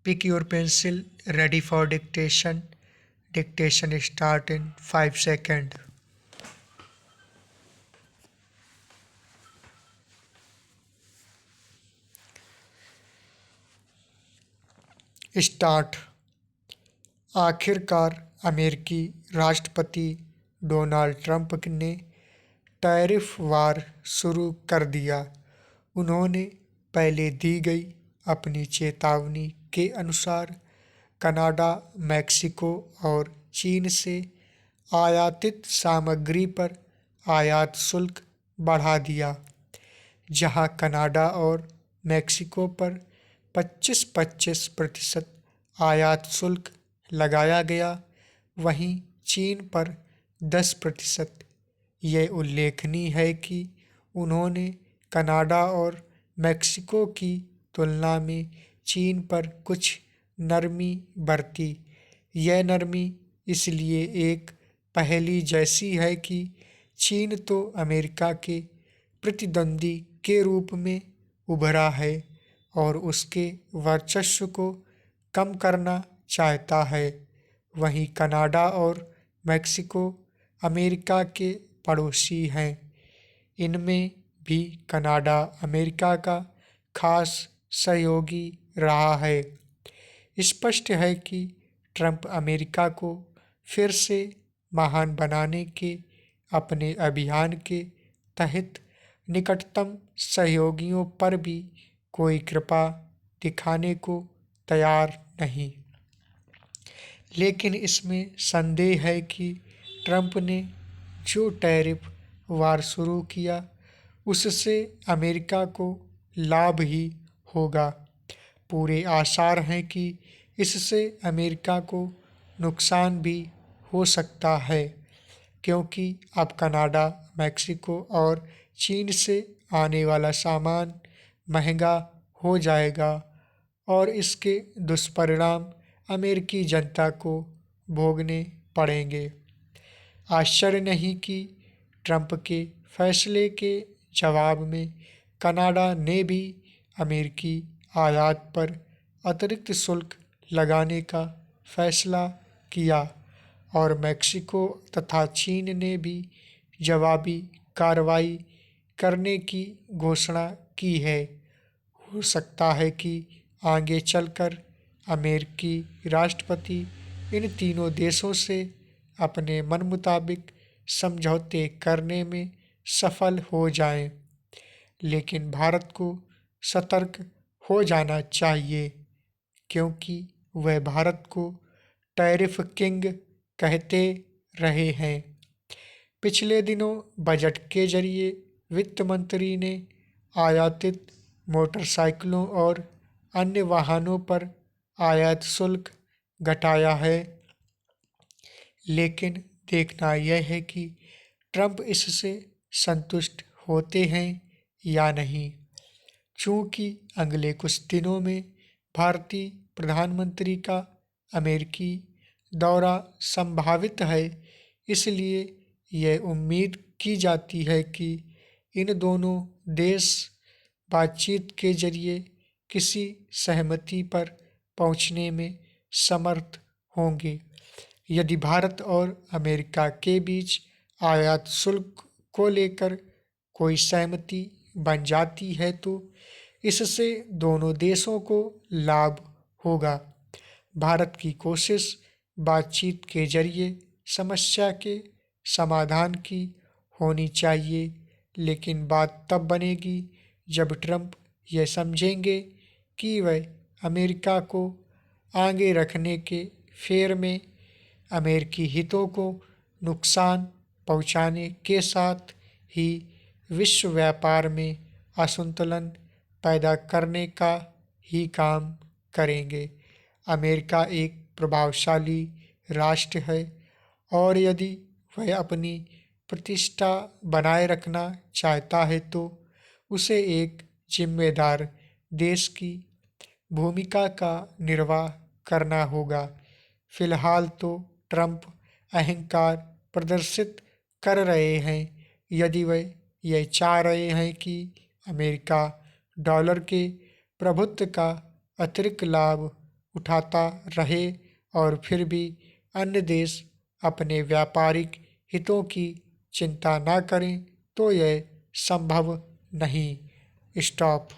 Pick your pencil, ready for dictation. Dictation start in 5 seconds. Start. आखिरकार अमेरिकी राष्ट्रपति Donald Trump ने tariff वार शुरू कर दिया। उन्होंने पहले दी गई अपनी चेतावनी के अनुसार कनाडा, मैक्सिको और चीन से आयातित सामग्री पर आयात शुल्क बढ़ा दिया। जहां कनाडा और मैक्सिको पर 25-25% आयात शुल्क लगाया गया, वहीं चीन पर 10%। यह उल्लेखनीय है कि उन्होंने कनाडा और मैक्सिको की तुलना में चीन पर कुछ नरमी बरती। यह नरमी इसलिए एक पहेली जैसी है कि चीन तो अमेरिका के प्रतिद्वंदी के रूप में उभरा है और उसके वर्चस्व को कम करना चाहता है। वहीं कनाडा और मैक्सिको अमेरिका के पड़ोसी हैं। इनमें भी कनाडा अमेरिका का खास सहयोगी रहा है। स्पष्ट है कि ट्रंप अमेरिका को फिर से महान बनाने के अपने अभियान के तहत निकटतम सहयोगियों पर भी कोई कृपा दिखाने को तैयार नहीं। लेकिन इसमें संदेह है कि ट्रंप ने जो टैरिफ वार शुरू किया, उससे अमेरिका को लाभ ही होगा। पूरे आसार हैं कि इससे अमेरिका को नुकसान भी हो सकता है, क्योंकि अब कनाडा, मैक्सिको और चीन से आने वाला सामान महंगा हो जाएगा और इसके दुष्परिणाम अमेरिकी जनता को भोगने पड़ेंगे। आश्चर्य नहीं कि ट्रंप के फैसले के जवाब में कनाडा ने भी अमेरिकी आयात पर अतिरिक्त शुल्क लगाने का फैसला किया और मैक्सिको तथा चीन ने भी जवाबी कार्रवाई करने की घोषणा की है। हो सकता है कि आगे चलकर अमेरिकी राष्ट्रपति इन तीनों देशों से अपने मन मुताबिक समझौते करने में सफल हो जाएं। लेकिन भारत को सतर्क हो जाना चाहिए, क्योंकि वह भारत को टैरिफ किंग कहते रहे हैं। पिछले दिनों बजट के जरिए वित्त मंत्री ने आयातित मोटरसाइकिलों और अन्य वाहनों पर आयात शुल्क घटाया है। लेकिन देखना यह है कि ट्रंप इससे संतुष्ट होते हैं या नहीं। चूंकि अगले कुछ दिनों में भारतीय प्रधानमंत्री का अमेरिकी दौरा संभावित है, इसलिए यह उम्मीद की जाती है कि इन दोनों देश बातचीत के जरिए किसी सहमति पर पहुंचने में समर्थ होंगे। यदि भारत और अमेरिका के बीच आयात शुल्क को लेकर कोई सहमति बन जाती है तो इससे दोनों देशों को लाभ होगा। भारत की कोशिश बातचीत के जरिए समस्या के समाधान की होनी चाहिए, लेकिन बात तब बनेगी जब ट्रंप यह समझेंगे कि वह अमेरिका को आगे रखने के फेर में अमेरिकी हितों को नुकसान पहुंचाने के साथ ही विश्व व्यापार में असंतुलन पैदा करने का ही काम करेंगे। अमेरिका एक प्रभावशाली राष्ट्र है और यदि वह अपनी प्रतिष्ठा बनाए रखना चाहता है तो उसे एक जिम्मेदार देश की भूमिका का निर्वाह करना होगा। फिलहाल तो ट्रंप अहंकार प्रदर्शित कर रहे हैं। यदि वे यह चाह रहे हैं कि अमेरिका डॉलर के प्रभुत्व का अतिरिक्त लाभ उठाता रहे और फिर भी अन्य देश अपने व्यापारिक हितों की चिंता न करें तो यह संभव नहीं। स्टॉप।